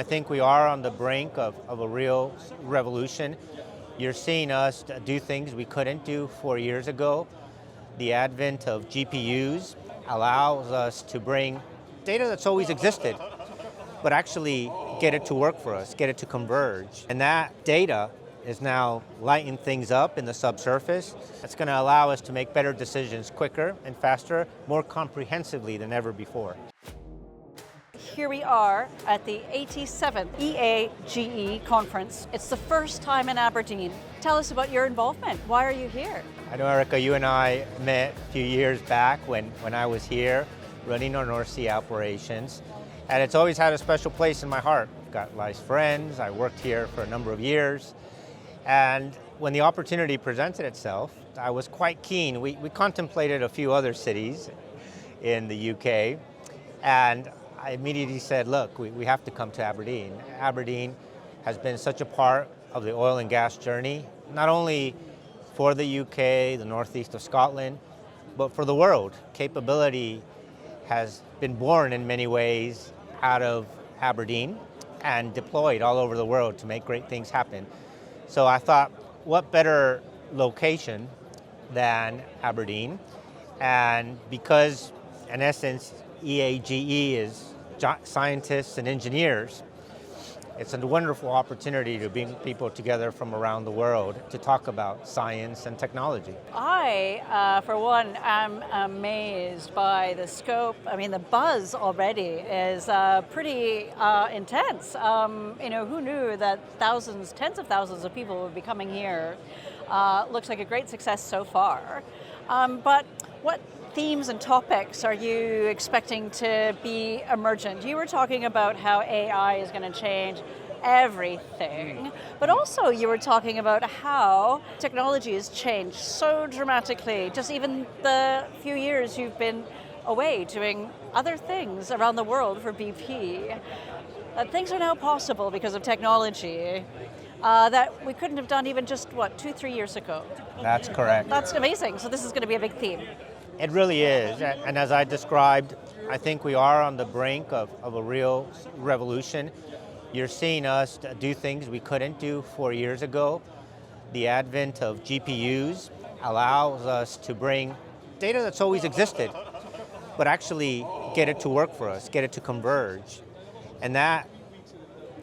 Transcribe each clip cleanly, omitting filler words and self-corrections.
I think we are on the brink of a real revolution. You're seeing us do things we couldn't do 4 years ago. The advent of GPUs allows us to bring data that's always existed, but actually get it to work for us, get it to converge. And that data is now lighting things up in the subsurface. It's going to allow us to make better decisions quicker and faster, more comprehensively than ever before. Here we are at the 87th EAGE conference. It's the first time in Aberdeen. Tell us about your involvement. Why are you here? I know, Erikka, you and I met a few years back when I was here running our North Sea operations, and it's always had a special place in my heart. I've got nice friends. I worked here for a number of years, and when the opportunity presented itself, I was quite keen. We contemplated a few other cities in the UK, and I immediately said, look, we have to come to Aberdeen. Aberdeen has been such a part of the oil and gas journey, not only for the UK, the northeast of Scotland, but for the world. Capability has been born in many ways out of Aberdeen and deployed all over the world to make great things happen. So I thought, what better location than Aberdeen? And because, in essence, EAGE is scientists and engineers, it's a wonderful opportunity to bring people together from around the world to talk about science and technology. I, for one, am amazed by the scope. I mean, the buzz already is pretty intense. Who knew that thousands, tens of thousands of people would be coming here? Looks like a great success so far. But what themes and topics are you expecting to be emergent? You were talking about how AI is going to change everything, but also you were talking about how technology has changed so dramatically, just even the few years you've been away doing other things around the world for BP. Things are now possible because of technology that we couldn't have done even just, 2-3 years ago? That's correct. That's amazing. So this is going to be a big theme. It really is, and as I described, I think we are on the brink of a real revolution. You're seeing us do things we couldn't do 4 years ago. The advent of GPUs allows us to bring data that's always existed, but actually get it to work for us, get it to converge. And that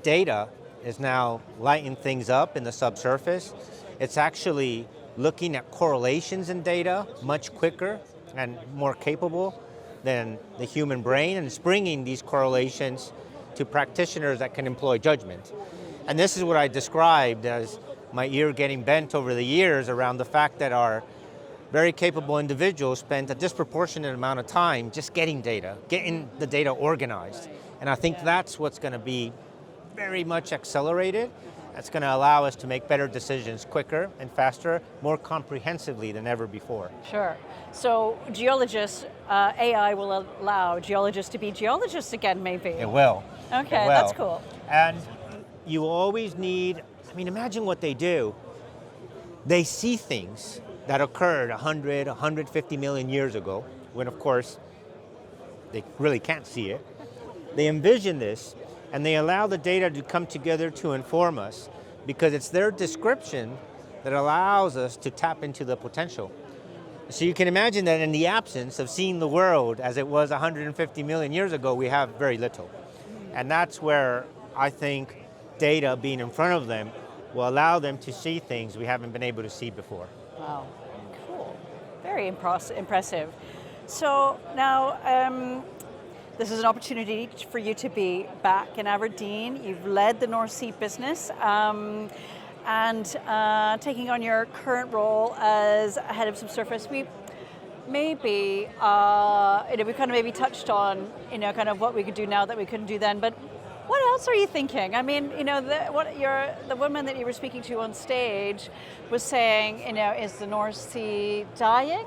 data is now lighting things up in the subsurface. It's actually looking at correlations in data much quicker and more capable than the human brain, and it's bringing these correlations to practitioners that can employ judgment. And this is what I described as my ear getting bent over the years around the fact that our very capable individuals spend a disproportionate amount of time just getting data, getting the data organized. And I think that's what's going to be very much accelerated. That's going to allow us to make better decisions quicker and faster, more comprehensively than ever before. Sure. So geologists, AI will allow geologists to be geologists again, maybe? It will. Okay, it will. That's cool. And you always need, imagine what they do. They see things that occurred 100, 150 million years ago, when of course, they really can't see it. They envision this, and they allow the data to come together to inform us, because it's their description that allows us to tap into the potential. So you can imagine that in the absence of seeing the world as it was 150 million years ago, we have very little. And that's where I think data being in front of them will allow them to see things we haven't been able to see before. Wow, cool. Very impressive. So now, this is an opportunity for you to be back in Aberdeen. You've led the North Sea business and taking on your current role as head of subsurface. We maybe, we kind of maybe touched on, kind of what we could do now that we couldn't do then, but what else are you thinking? The woman that you were speaking to on stage was saying, is the North Sea dying?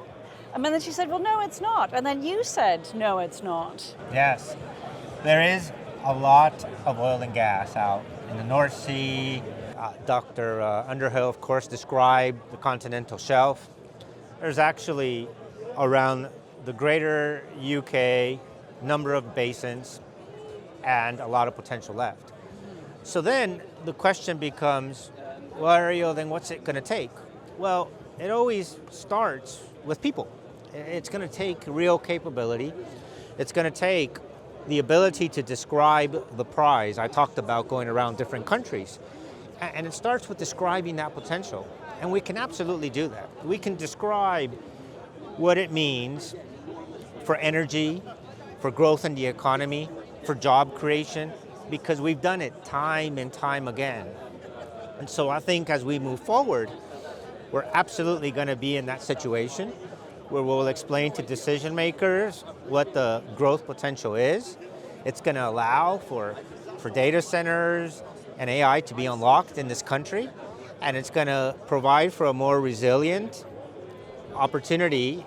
And then she said, well, no, it's not. And then you said, no, it's not. Yes, there is a lot of oil and gas out in the North Sea. Dr. Underhill, of course, described the continental shelf. There's actually around the greater UK number of basins and a lot of potential left. So then the question becomes, well, Ariel, then what's it going to take? Well, it always starts with people. It's going to take real capability. It's going to take the ability to describe the prize. I talked about going around different countries. And it starts with describing that potential. And we can absolutely do that. We can describe what it means for energy, for growth in the economy, for job creation, because we've done it time and time again. And so I think as we move forward, we're absolutely going to be in that situation where we'll explain to decision makers what the growth potential is. It's going to allow for data centers and AI to be unlocked in this country, and it's going to provide for a more resilient opportunity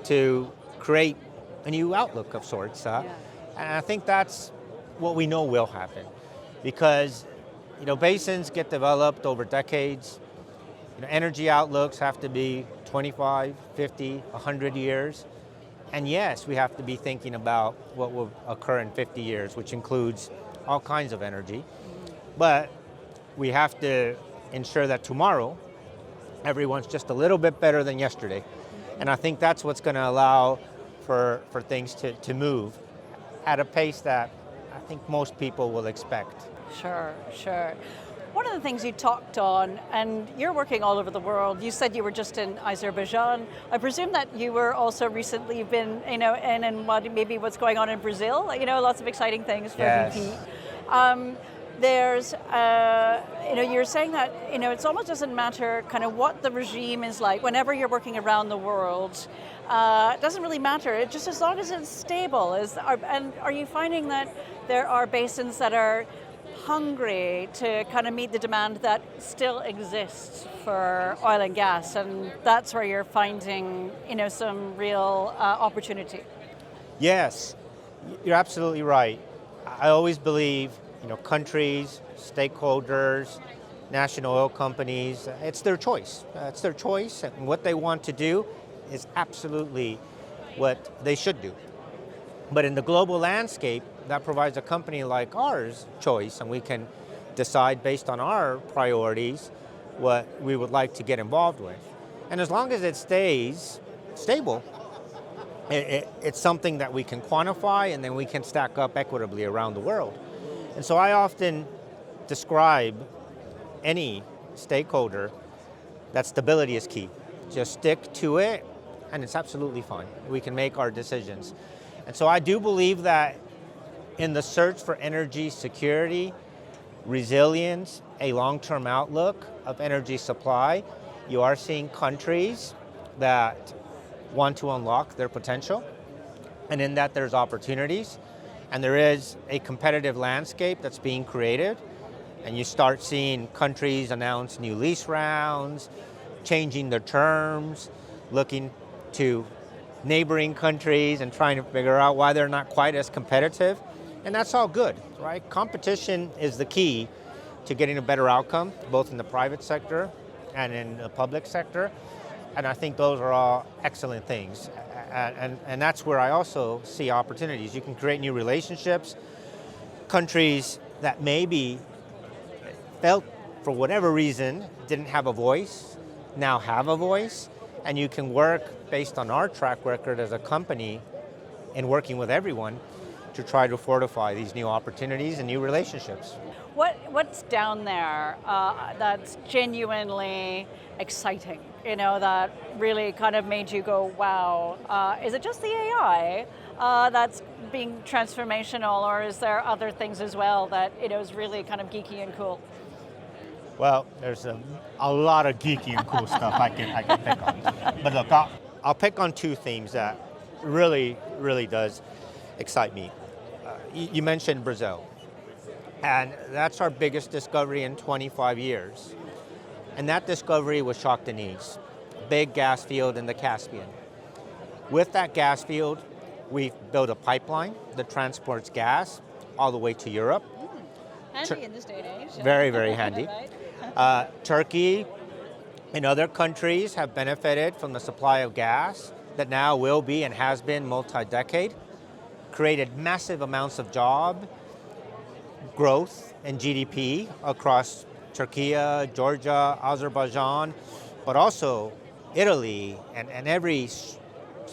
to create a new outlook of sorts. And I think that's what we know will happen, because basins get developed over decades. Energy outlooks have to be 25, 50, 100 years. And yes, we have to be thinking about what will occur in 50 years, which includes all kinds of energy. But we have to ensure that tomorrow, everyone's just a little bit better than yesterday. And I think that's what's going to allow for things to move at a pace that I think most people will expect. Sure. One of the things you talked on, and you're working all over the world, you said you were just in Azerbaijan. I presume that you were also recently been, in maybe what's going on in Brazil, lots of exciting things for VP. There's, you're saying that, it almost doesn't matter kind of what the regime is like. Whenever you're working around the world, it doesn't really matter. It just as long as it's stable. And are you finding that there are basins that are hungry to kind of meet the demand that still exists for oil and gas, and that's where you're finding, some real opportunity? Yes, you're absolutely right. I always believe, countries, stakeholders, national oil companies, it's their choice. It's their choice, and what they want to do is absolutely what they should do. But in the global landscape, that provides a company like ours choice, and we can decide based on our priorities what we would like to get involved with. And as long as it stays stable, it's something that we can quantify, and then we can stack up equitably around the world. And so I often describe any stakeholder that stability is key. Just stick to it, and it's absolutely fine. We can make our decisions. And so I do believe that in the search for energy security, resilience, a long-term outlook of energy supply, you are seeing countries that want to unlock their potential, and in that there's opportunities, and there is a competitive landscape that's being created, and you start seeing countries announce new lease rounds, changing their terms, looking to neighboring countries and trying to figure out why they're not quite as competitive. And that's all good, right? Competition is the key to getting a better outcome, both in the private sector and in the public sector. And I think those are all excellent things. And that's where I also see opportunities. You can create new relationships. Countries that maybe felt, for whatever reason, didn't have a voice, now have a voice. And you can work based on our track record as a company in working with everyone to try to fortify these new opportunities and new relationships. What's down there that's genuinely exciting, that really kind of made you go, wow? Is it just the AI that's being transformational, or is there other things as well that is really kind of geeky and cool? Well, there's a lot of geeky and cool stuff I can pick on. But look, I'll pick on two themes that really does excite me. You mentioned Brazil, and that's our biggest discovery in 25 years. And that discovery was Shah Deniz, a big gas field in the Caspian. With that gas field, we've built a pipeline that transports gas all the way to Europe. Handy in this day and age. Very handy. Turkey and other countries have benefited from the supply of gas that now will be and has been multi-decade, created massive amounts of job, growth in GDP across Turkey, Georgia, Azerbaijan, but also Italy and every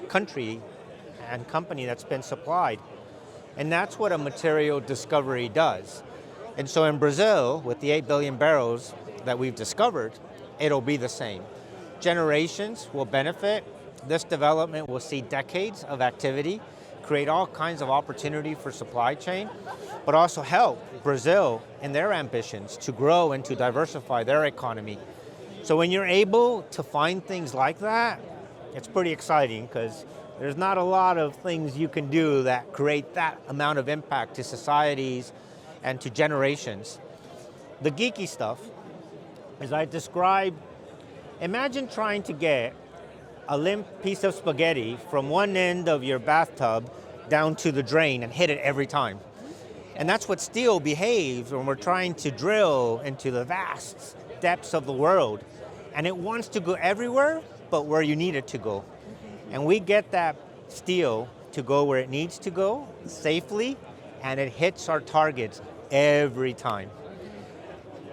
country and company that's been supplied. And that's what a material discovery does. And so in Brazil, with the 8 billion barrels that we've discovered, it'll be the same. Generations will benefit. This development will see decades of activity, create all kinds of opportunity for supply chain, but also help Brazil in their ambitions to grow and to diversify their economy. So when you're able to find things like that, it's pretty exciting because there's not a lot of things you can do that create that amount of impact to societies and to generations. The geeky stuff, as I described, imagine trying to get a limp piece of spaghetti from one end of your bathtub down to the drain and hit it every time. And that's what steel behaves when we're trying to drill into the vast depths of the world. And it wants to go everywhere, but where you need it to go. And we get that steel to go where it needs to go safely, and it hits our targets every time.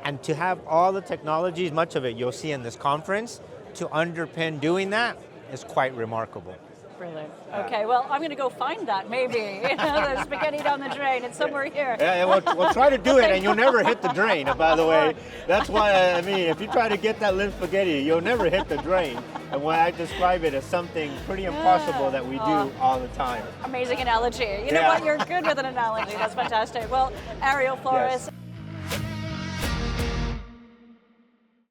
And to have all the technologies, much of it you'll see in this conference, to underpin doing that is quite remarkable. Brilliant. Okay, well, I'm going to go find that, maybe. The spaghetti down the drain. It's somewhere here. Yeah, we'll try to do it, and you'll never hit the drain, by the way. That's why, I mean, if you try to get that limp spaghetti, you'll never hit the drain. And why I describe it as something pretty impossible that we do all the time. Amazing analogy. You know what? You're good with an analogy. That's fantastic. Well, Ariel Flores. Yes.